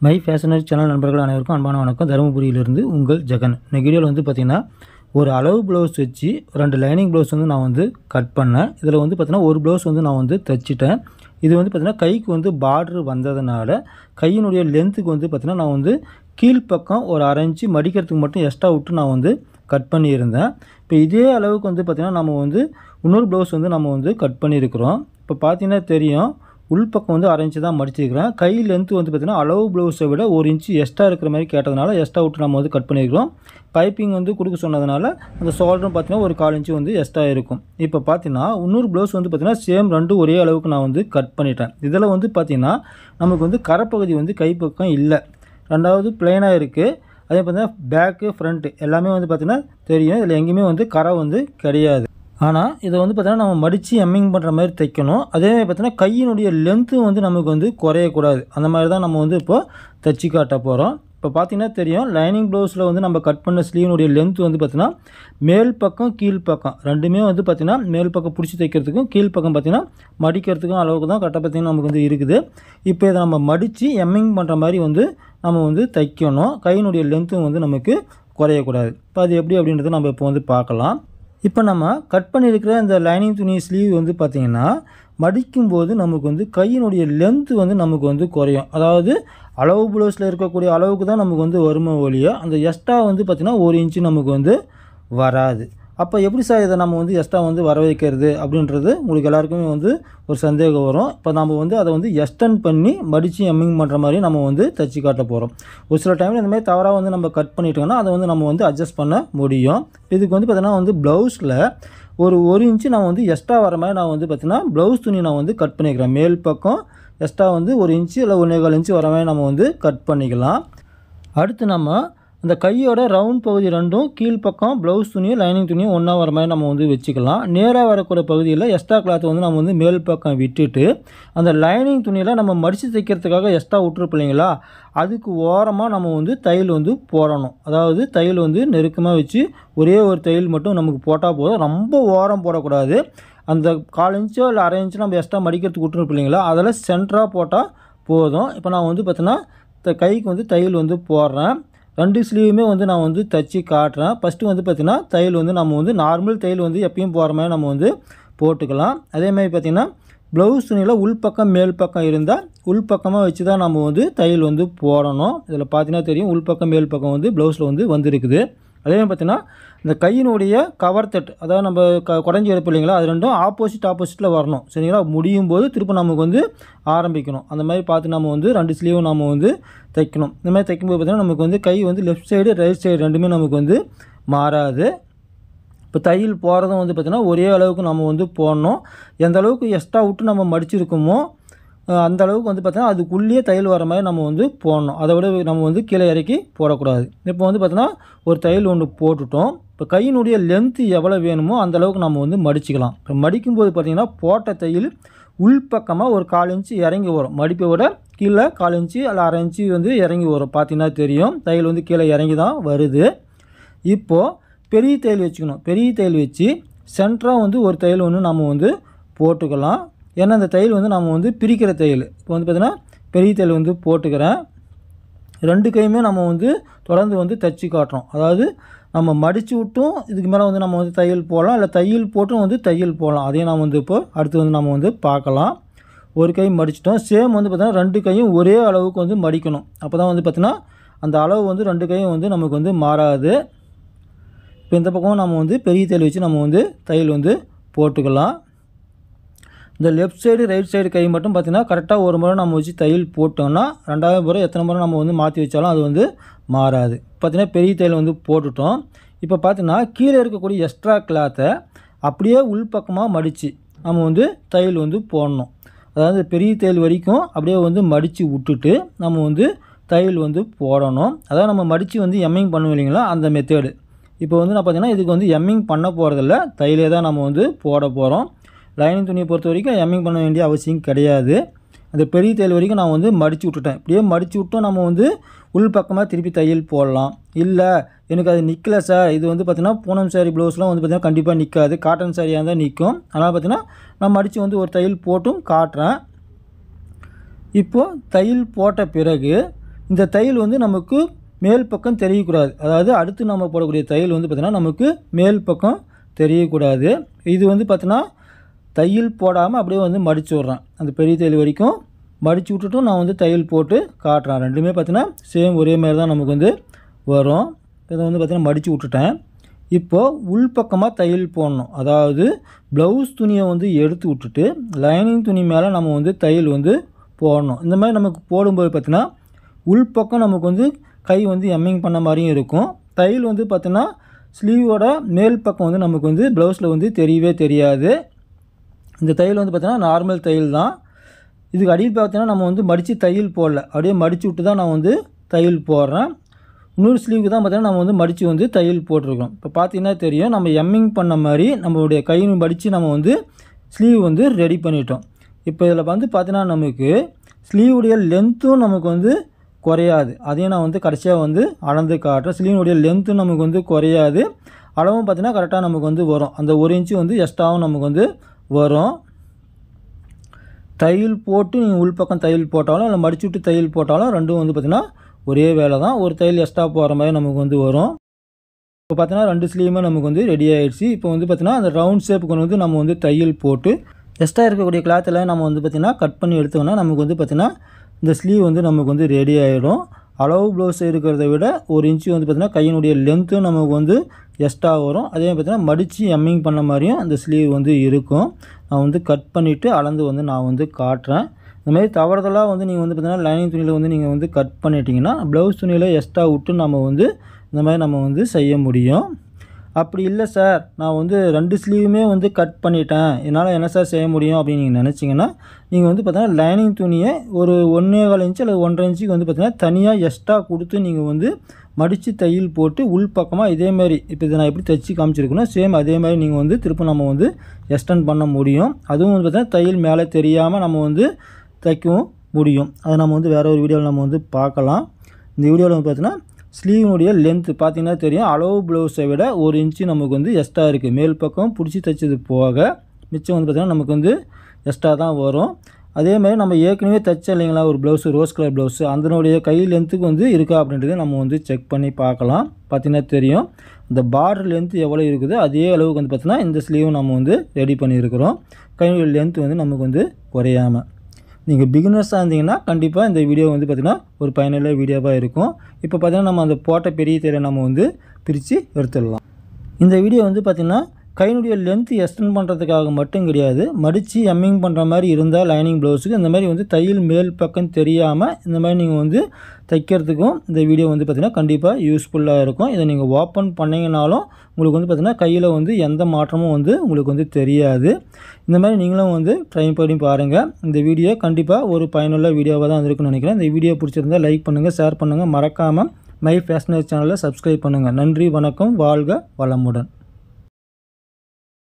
My ஃபேஷனரி channel நண்பர்கள் அனைவருக்கும் அன்பான வணக்கம். தருமபுரியிலிருந்து உங்கள் ஜெகன். இந்த வீடியோவில் வந்து பார்த்திங்கன்னா ஒரு அளவு ப்ளவுஸ் வச்சு 2 லைனிங் ப்ளவுஸ் வந்து நான் வந்து கட் பண்ணேன். இதில் வந்து பார்த்திங்கன்னா ஒரு ப்ளவுஸ் வந்து நான் வந்து தைச்சிட்டேன். இது வந்து பார்த்திங்கன்னா கைக்கு வந்து பார்டர் வந்ததுனால கையினுடைய லென்த்துக்கு வந்து பார்த்திங்கன்னா நான் வந்து கீழ்ப்பக்கம் ஒரு 1/2 இன்ச்சு மடிக்கிறதுக்கு மட்டும் எக்ஸ்ட்ரா விட்டு நான் வந்து கட் பண்ணியிருந்தேன். இப்போ இதே அளவுக்கு வந்து பார்த்திங்கன்னா நம்ம வந்து இன்னொரு ப்ளவுஸ் வந்து நம்ம வந்து கட் பண்ணியிருக்கிறோம். இப்போ பார்த்திங்கன்னா தெரியும், உள்பக்கம் வந்து 1/2 இன்ச்சு தான் மடிச்சிருக்கிறேன். கை லென்த்து வந்து பார்த்திங்கன்னா அளவு ப்ளவுஸை விட 1 இன்ச்சு எக்ஸ்ட்ரா இருக்கிற மாதிரி கேட்டதுனால எக்ஸ்ட்ரா விட்டு நம்ம வந்து கட் பண்ணியிருக்கிறோம். பைப்பிங் வந்து கொடுக்க சொன்னதுனால அந்த ஷோல்டரும் பார்த்திங்கன்னா ஒரு 1/4 இன்ச்சு வந்து எக்ஸ்ட்ரா இருக்கும். இப்போ பார்த்திங்கன்னா இன்னொரு ப்ளவுஸ் வந்து பார்த்திங்கன்னா சேம் 2 ஒரே அளவுக்கு நான் வந்து கட் பண்ணிட்டேன். இதில் வந்து பார்த்திங்கன்னா நமக்கு வந்து கரைப்பகுதி வந்து கைப்பக்கம் இல்லை, ரெண்டாவது பிளைனாக இருக்குது. அதே பார்த்திங்கன்னா பேக்கு ஃப்ரண்ட்டு எல்லாமே வந்து பார்த்திங்கன்னா தெரியும், இதில் எங்கேயுமே வந்து கரை வந்து கிடையாது. ஆனால் இதை வந்து பார்த்திங்கன்னா நம்ம மடித்து எம்மிங் பண்ணுற மாதிரி தைக்கணும். அதே மாதிரி பார்த்திங்கன்னா கையினுடைய லென்த்தும் வந்து நமக்கு வந்து குறையக்கூடாது. அந்த மாதிரி தான் நம்ம வந்து இப்போது தைச்சி காட்ட போகிறோம். இப்போ பார்த்திங்கன்னா தெரியும், லைனிங் ப்ளவுஸில் வந்து நம்ம கட் பண்ண ஸ்லீவனுடைய லென்த் வந்து பார்த்திங்கன்னா மேல் பக்கம் கீழ்ப்பக்கம் ரெண்டுமே வந்து பார்த்திங்கன்னா மேல் பக்கம் பிடிச்சி தைக்கிறதுக்கும் கீழ்ப்பக்கம் பார்த்திங்கன்னா மடிக்கிறதுக்கும் அளவுக்கு தான் கரெக்டாக பார்த்திங்கன்னா நமக்கு வந்து இருக்குது. இப்போ இதை நம்ம மடித்து எம்மிங் பண்ணுற மாதிரி வந்து நம்ம வந்து தைக்கணும். கையினுடைய லென்த்தும் வந்து நமக்கு குறையக்கூடாது. இப்போ அது எப்படி அப்படின்றத நம்ம இப்போ வந்து பார்க்கலாம். இப்போ நம்ம கட் பண்ணியிருக்கிற இந்த லைனிங் துணி ஸ்லீவ் வந்து பார்த்திங்கன்னா மடிக்கும்போது நமக்கு வந்து கையினுடைய லென்த்து வந்து நமக்கு வந்து குறையும். அதாவது அளவு ப்ளவுஸில் இருக்கக்கூடிய அளவுக்கு தான் நமக்கு வந்து வருமா ஒழிய அந்த எக்ஸ்ட்ரா வந்து பார்த்திங்கன்னா 1 இன்ச்சு நமக்கு வந்து வராது. அப்போ எப்படி சார் இதை நம்ம வந்து எக்ஸ்ட்ரா வந்து வர வைக்கிறது அப்படின்றது உங்களுக்கு எல்லாருக்குமே வந்து ஒரு சந்தேகம் வரும். இப்போ நம்ம வந்து அதை வந்து எக்ஸ்டெண்ட் பண்ணி மடித்து எம்மிங் பண்ணுற மாதிரி நம்ம வந்து தைச்சி காட்ட போகிறோம். ஒரு சில டைமில் இந்த மாதிரி தவறாக வந்து நம்ம கட் பண்ணிட்டோம்னா அதை வந்து நம்ம வந்து அட்ஜஸ்ட் பண்ண முடியும். இதுக்கு வந்து பார்த்திங்கன்னா வந்து ப்ளவுஸில் ஒரு 1 இன்ச்சு நான் வந்து எக்ஸ்ட்ரா வர மாதிரி நான் வந்து பார்த்திங்கன்னா ப்ளவுஸ் துணி நான் வந்து கட் பண்ணிக்கிறேன். மேல் பக்கம் எக்ஸ்ட்ரா வந்து 1 இன்ச்சு இல்லை 1.25 இன்ச்சு வர மாதிரி நம்ம வந்து கட் பண்ணிக்கலாம். அடுத்து நம்ம அந்த கையோட ரவுண்ட் பகுதி ரெண்டும் கீழ்ப்பக்கம் ப்ளவுஸ் துணியும் லைனிங் துணியும் ஒன்றா வர மாதிரி நம்ம வந்து வச்சுக்கலாம். நேராக வரக்கூடிய பகுதியில் எக்ஸ்ட்ரா கிளாத்தை வந்து நம்ம வந்து மேல் பக்கம் விட்டுட்டு அந்த லைனிங் துணியில் நம்ம மடித்து தைக்கிறதுக்காக எக்ஸ்ட்ரா விட்டுருப்போம் இல்லைங்களா, அதுக்கு ஓரமாக நம்ம வந்து தையல் வந்து போடணும். அதாவது தையல் வந்து நெருக்கமாக வச்சு ஒரே ஒரு தையல் மட்டும் நமக்கு போட்டால் போதும், ரொம்ப ஓரம் போடக்கூடாது. அந்த 1/4 இன்ச்சோ இல்லை 1/2 இன்ச்சு நம்ம எக்ஸ்ட்ரா மடிக்கிறதுக்கு விட்டுருப்போம் இல்லைங்களா, அதில் சென்டராக போட்டால் போதும். இப்போ நான் வந்து பார்த்தீங்கன்னா கைக்கு வந்து தையல் வந்து போடுறேன். 2 ஸ்லீவுமே வந்து நான் வந்து தைச்சி காட்டுறேன். ஃபஸ்ட்டு வந்து பார்த்திங்கன்னா தையல் வந்து நம்ம வந்து நார்மல் தையல் வந்து எப்பயும் போகிற மாதிரி நம்ம வந்து போட்டுக்கலாம். அதேமாதிரி பார்த்திங்கன்னா ப்ளவுஸ் துணியில் உள்பக்கம் மேல் பக்கம் இருந்தால் உள்பக்கமாக வச்சு தான் நம்ம வந்து தையல் வந்து போடணும். இதில் பார்த்தீங்கன்னா தெரியும், உள்பக்கம் மேல் பக்கம் வந்து ப்ளவுஸில் வந்து வந்துருக்குது. அதேமாதிரி பார்த்திங்கன்னா இந்த கையினுடைய கவர் தட், அதாவது நம்ம குடஞ்சி எடுப்போம் இல்லைங்களா, அது ரெண்டும் ஆப்போசிட்டில் வரணும். சரிங்களா, முடியும் போது திரும்ப நமக்கு வந்து ஆரம்பிக்கணும். அந்த மாதிரி பார்த்து நம்ம வந்து 2 ஸ்லீவும் நம்ம வந்து தைக்கணும். இந்த மாதிரி தைக்கும்போது பார்த்திங்கன்னா நமக்கு வந்து கை வந்து லெஃப்ட் சைடு ரைட் சைடு ரெண்டுமே நமக்கு வந்து மாறாது. இப்போ தையல் போகிறதும் வந்து பார்த்திங்கன்னா ஒரே அளவுக்கு நம்ம வந்து போடணும். எந்த அளவுக்கு எக்ஸ்ட்ரா விட்டு நம்ம மடிச்சிருக்கோமோ அந்த அளவுக்கு வந்து பார்த்திங்கன்னா அதுக்குள்ளேயே தையல் வர மாதிரி நம்ம வந்து போடணும். அதை விட நம்ம வந்து கீழே இறக்கி போடக்கூடாது. இப்போ வந்து பார்த்திங்கன்னா ஒரு தையல் ஒன்று போட்டுட்டோம். இப்போ கையினுடைய லென்த்து எவ்வளோ வேணுமோ அந்தளவுக்கு நம்ம வந்து மடிச்சிக்கலாம். இப்போ மடிக்கும்போது பார்த்திங்கன்னா போட்ட தையல் உள்பக்கமாக ஒரு 1/4 இன்ச்சு இறங்கி வரும். மடிப்பை விட கீழே 1/4 இன்ச்சு இல்லை 1/2 இன்ச்சு வந்து இறங்கி வரும். பார்த்திங்கன்னா தெரியும், தையல் வந்து கீழே இறங்கி தான் வருது. இப்போது பெரிய தையல் வச்சுக்கணும். பெரிய தையல் வச்சு சென்டராக வந்து ஒரு தையல் ஒன்று நம்ம வந்து போட்டுக்கலாம். ஏன்னா அந்த தையல் வந்து நம்ம வந்து பிரிக்கிற தையல். இப்போ வந்து பார்த்திங்கன்னா பெரிய தையல் வந்து போட்டுக்கிறேன். 2 கையுமே நம்ம வந்து தொடர்ந்து வந்து தைச்சி காட்டுறோம். அதாவது நம்ம மடித்து விட்டும் இதுக்கு மேலே வந்து நம்ம வந்து தையல் போடலாம், இல்லை தையல் போட்டும் வந்து தையல் போடலாம். அதையும் நம்ம வந்து இப்போ அடுத்து வந்து நம்ம வந்து பார்க்கலாம். ஒரு கை மடிச்சிட்டோம். சேம் வந்து பார்த்திங்கன்னா 2 கையும் ஒரே அளவுக்கு வந்து மடிக்கணும். அப்போ தான் வந்து பார்த்திங்கன்னா அந்த அளவு வந்து 2 கையும் வந்து நமக்கு வந்து மாறாது. இப்போ இந்த பக்கம் நம்ம வந்து பெரிய தையல் வச்சு நம்ம வந்து தையல் வந்து போட்டுக்கலாம். இந்த லெஃப்ட் சைடு ரைட் சைடு கை மட்டும் பார்த்திங்கன்னா கரெக்டாக ஒரு முறை நம்ம வச்சு தையல் போட்டோம்னா 2வது முறை எத்தனை முறை நம்ம வந்து மாற்றி வச்சாலும் அது வந்து மாறாது. பார்த்திங்கன்னா பெரிய தையல் வந்து போட்டுட்டோம். இப்போ பார்த்திங்கன்னா கீழே இருக்கக்கூடிய எக்ஸ்ட்ரா கிளாத்தை அப்படியே உள்பக்கமாக மடித்து நம்ம வந்து தையல் வந்து போடணும். அதாவது பெரிய தையல் வரைக்கும் அப்படியே வந்து மடித்து விட்டுட்டு நம்ம வந்து தையல் வந்து போடணும். அதாவது நம்ம மடித்து வந்து எம்மிங் பண்ணுவோம் இல்லைங்களா, அந்த மெத்தேடு. இப்போ வந்து நான் பார்த்திங்கன்னா இதுக்கு வந்து எம்மிங் பண்ண போகிறதில்ல, தையலே தான் நம்ம வந்து போட போகிறோம். லைனிங் துணியை பொறுத்த வரைக்கும் எம்மிங் பண்ண வேண்டிய அவசியம் கிடையாது. அந்த பெரிய தையல் வரைக்கும் நான் வந்து மடித்து விட்டுட்டேன். இப்படியே மடித்து விட்டும் நம்ம வந்து உள்பக்கமாக திருப்பி தையல் போடலாம். இல்லை எனக்கு அது நிற்கலை சார், இது வந்து பார்த்திங்கன்னா பூனம் சாரி ப்ளவுஸ்லாம் வந்து பார்த்திங்கன்னா கண்டிப்பாக நிற்காது, காட்டன் சாரியாக இருந்தால் நிற்கும். அதனால் பார்த்திங்கன்னா நான் மடித்து வந்து ஒரு தையல் போட்டும் காட்டுறேன். இப்போது தையல் போட்ட பிறகு இந்த தையல் வந்து நமக்கு மேல் பக்கம் தெரியக்கூடாது. அதாவது அடுத்து நம்ம போடக்கூடிய தையல் வந்து பார்த்திங்கன்னா நமக்கு மேல் பக்கம் தெரியக்கூடாது. இது வந்து பார்த்திங்கன்னா தையல் போடாமல் அப்படியே வந்து மடித்து விட்றேன். அந்த பெரிய தையல் வரைக்கும் மடித்து விட்டுட்டும் நான் வந்து தையல் போட்டு காட்டுறேன். ரெண்டுமே பார்த்திங்கன்னா சேம் ஒரே மாதிரி தான் நமக்கு வந்து வரும். இதை வந்து பார்த்திங்கன்னா மடித்து விட்டுட்டேன். இப்போது உள்பக்கமாக தையல் போடணும். அதாவது ப்ளவுஸ் துணியை வந்து எடுத்து விட்டுட்டு லைனிங் துணி மேலே நம்ம வந்து தையல் வந்து போடணும். இந்த மாதிரி நமக்கு போடும்போது பார்த்திங்கன்னா உள்பக்கம் நமக்கு வந்து கை வந்து எம்மிங் பண்ண மாதிரியும் இருக்கும். தையல் வந்து பார்த்திங்கன்னா ஸ்லீவோட மேல் பக்கம் வந்து நமக்கு வந்து ப்ளவுஸில் வந்து தெரியவே தெரியாது. இந்த தையல் வந்து பார்த்திங்கன்னா நார்மல் தையல் தான். இதுக்கு அடியில் பார்த்திங்கன்னா நம்ம வந்து மடித்து தையல் போடல, அப்படியே மடித்து விட்டு தான் நான் வந்து தையல் போடுறேன். இன்னொரு ஸ்லீவுக்கு தான் பார்த்திங்கன்னா நம்ம வந்து மடித்து வந்து தையல் போட்டிருக்கோம். இப்போ பார்த்திங்கன்னா தெரியும், நம்ம எம்மிங் பண்ண மாதிரி நம்மளுடைய கையை மடித்து நம்ம வந்து ஸ்லீவ் வந்து ரெடி பண்ணிட்டோம். இப்போ இதில் வந்து பார்த்திங்கன்னா நமக்கு ஸ்லீவுடைய லென்த்தும் நமக்கு வந்து குறையாது. அதையும் நான் வந்து கடைசியாக வந்து அளந்து காட்டுறேன். ஸ்லீவுடைய லென்த்தும் நமக்கு வந்து குறையாது, அளவும் பார்த்திங்கன்னா கரெக்டாக நமக்கு வந்து வரும். அந்த 1 இன்ச்சு வந்து எக்ஸ்ட்ராவும் நமக்கு வந்து வரும். தையல் போட்டு நீங்கள் உள்பக்கம் தையல் போட்டாலும் இல்லை மடிச்சு விட்டு தையல் போட்டாலும் ரெண்டும் வந்து பார்த்திங்கன்னா ஒரே வேலை தான். ஒரு தையல் எக்ஸ்ட்ரா போகிற மாதிரி நமக்கு வந்து வரும். இப்போ பார்த்தீங்கன்னா 2 ஸ்லீவுமே நமக்கு வந்து ரெடி ஆகிடுச்சு. இப்போ வந்து பார்த்திங்கன்னா அந்த ரவுண்ட் ஷேப்புக்கு வந்து நம்ம வந்து தையல் போட்டு எக்ஸ்ட்ரா இருக்கக்கூடிய கிளாத்தில் நம்ம வந்து பார்த்திங்கன்னா கட் பண்ணி எடுத்தோம்னா நமக்கு வந்து பார்த்திங்கன்னா இந்த ஸ்லீவ் வந்து நமக்கு வந்து ரெடி ஆகிடும். அளவு ப்ளவுஸ் இருக்கிறத விட 1 இன்ச்சு வந்து பார்த்திங்கன்னா கையினுடைய லென்த்தும் நமக்கு வந்து எக்ஸ்ட்ரா வரும். அதே பார்த்திங்கன்னா மடித்து எம்மிங் பண்ண மாதிரியும் அந்த ஸ்லீவ் வந்து இருக்கும். நான் வந்து கட் பண்ணிவிட்டு அளந்து வந்து நான் வந்து காட்டுறேன். இந்த மாதிரி தவறுதலாக வந்து நீங்கள் வந்து பார்த்திங்கன்னா லைனிங் துணியில் வந்து நீங்கள் வந்து கட் பண்ணிட்டீங்கன்னா ப்ளவுஸ் துணியில் எக்ஸ்ட்ரா விட்டு நம்ம வந்து இந்த மாதிரி நம்ம வந்து செய்ய முடியும். அப்படி இல்லை சார், நான் வந்து 2 ஸ்லீவுமே வந்து கட் பண்ணிட்டேன், என்னால் என்ன சார் செய்ய முடியும் அப்படின்னு நீங்கள் நினச்சிங்கன்னா நீங்கள் வந்து பார்த்தீங்கன்னா லைனிங் துணியை ஒரு 1.25 இன்ச்சு அல்லது 1.5 இன்ச்சுக்கு வந்து பார்த்திங்கன்னா தனியாக எக்ஸ்ட்ரா கொடுத்து நீங்கள் வந்து மடித்து தையல் போட்டு உள் பக்கமாக இதேமாதிரி இப்போ இதை நான் எப்படி தைச்சி காமிச்சிருக்கணும் சேம் அதே மாதிரி நீங்கள் வந்து திரும்ப நம்ம வந்து எக்ஸ்டெண்ட் பண்ண முடியும். அதுவும் வந்து பார்த்திங்கன்னா தையல் மேலே தெரியாமல் நம்ம வந்து தைக்கவும் முடியும். அதை நம்ம வந்து வேறு ஒரு வீடியோவில் நம்ம வந்து பார்க்கலாம். இந்த வீடியோவில் வந்து பார்த்தீங்கன்னா ஸ்லீவினுடைய லென்த்து பார்த்திங்கன்னா தெரியும், அளவு ப்ளவுஸை விட 1 இன்ச்சு நமக்கு வந்து எக்ஸ்ட்ரா இருக்குது. மேல் பக்கம் பிடிச்சி தைச்சது போக மிச்சம் வந்து பார்த்திங்கன்னா நமக்கு வந்து எக்ஸ்ட்ரா தான் வரும். அதே மாதிரி நம்ம ஏற்கனவே தைச்ச இல்லைங்களா ஒரு ப்ளவுஸு, ரோஸ் கலர் ப்ளவுஸு, அதனுடைய கை லென்த்துக்கு வந்து இருக்கா அப்படின்றத நம்ம வந்து செக் பண்ணி பார்க்கலாம். பார்த்திங்கன்னா தெரியும் இந்த பார்டர் லென்த்து எவ்வளோ இருக்குதோ அதே அளவுக்கு வந்து பார்த்திங்கன்னா இந்த ஸ்லீவும் நம்ம வந்து ரெடி பண்ணியிருக்கிறோம். கையினுடைய லென்த்து வந்து நமக்கு வந்து குறையாமல். நீங்கள் பிகினர்ஸாக இருந்தீங்கன்னா கண்டிப்பாக இந்த வீடியோ வந்து பார்த்திங்கன்னா ஒரு பயனுள்ள வீடியோவாக இருக்கும். இப்போ பார்த்திங்கன்னா நம்ம அந்த போட்ட பெரிய தையலை நம்ம வந்து பிரித்து எடுத்துடலாம். இந்த வீடியோ வந்து பார்த்திங்கன்னா கையினுடைய லென்த்து எக்ஸ்டெண்ட் பண்ணுறதுக்காக மட்டும் கிடையாது, மடித்து எம்மிங் பண்ணுற மாதிரி இருந்தால் லைனிங் ப்ளவுஸுக்கு இந்த மாதிரி வந்து தையல் மேல் பக்கம் தெரியாமல் இந்த மாதிரி நீங்கள் வந்து தைக்கிறதுக்கும் இந்த வீடியோ வந்து பார்த்திங்கன்னா கண்டிப்பாக யூஸ்ஃபுல்லாக இருக்கும். இதை நீங்கள் ஓப்பன் பண்ணிங்கனாலும் உங்களுக்கு வந்து பார்த்திங்கன்னா கையில் வந்து எந்த மாற்றமும் வந்து உங்களுக்கு வந்து தெரியாது. இந்த மாதிரி நீங்களும் வந்து ட்ரை பண்ணி பாருங்கள். இந்த வீடியோ கண்டிப்பாக ஒரு பயனுள்ள வீடியோவாக தான் இருக்குன்னு நினைக்கிறேன். இந்த வீடியோ பிடிச்சிருந்தால் லைக் பண்ணுங்கள், ஷேர் பண்ணுங்கள், மறக்காமல் மை ஃபேஷனரி சேனலை சப்ஸ்கிரைப் பண்ணுங்கள். நன்றி, வணக்கம், வாழ்க வளமுடன்.